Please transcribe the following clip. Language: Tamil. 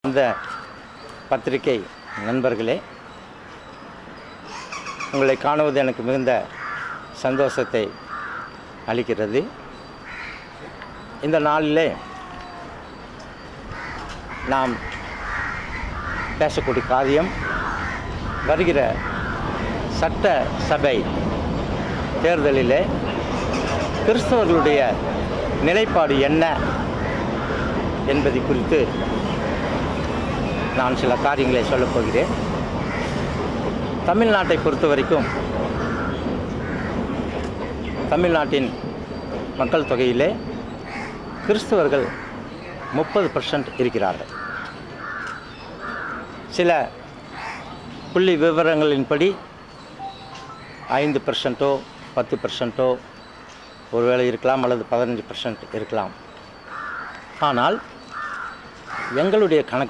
இந்த பத்திரிகை நண்பர்களே, உங்களை காணுவது எனக்கு மிகுந்த சந்தோஷத்தை அளிக்கிறது. இந்த நாளிலே நாம் பேசக்கூடிய காரியம் வருகிற சட்ட சபை தேர்தலிலே கிறிஸ்தவர்களுடைய நிலைப்பாடு என்ன என்பது குறித்து நான் சில காரியங்களை சொல்லப் போகிறேன். தமிழ்நாட்டை பொறுத்த வரைக்கும் தமிழ்நாட்டின் மக்கள் தொகையிலே கிறிஸ்தவர்கள் 30% இருக்கிறார்கள். சில புள்ளி விவரங்களின்படி 5%, 10% ஒருவேளை இருக்கலாம், அல்லது 15% இருக்கலாம். ஆனால் எங்களுடைய கணக்கு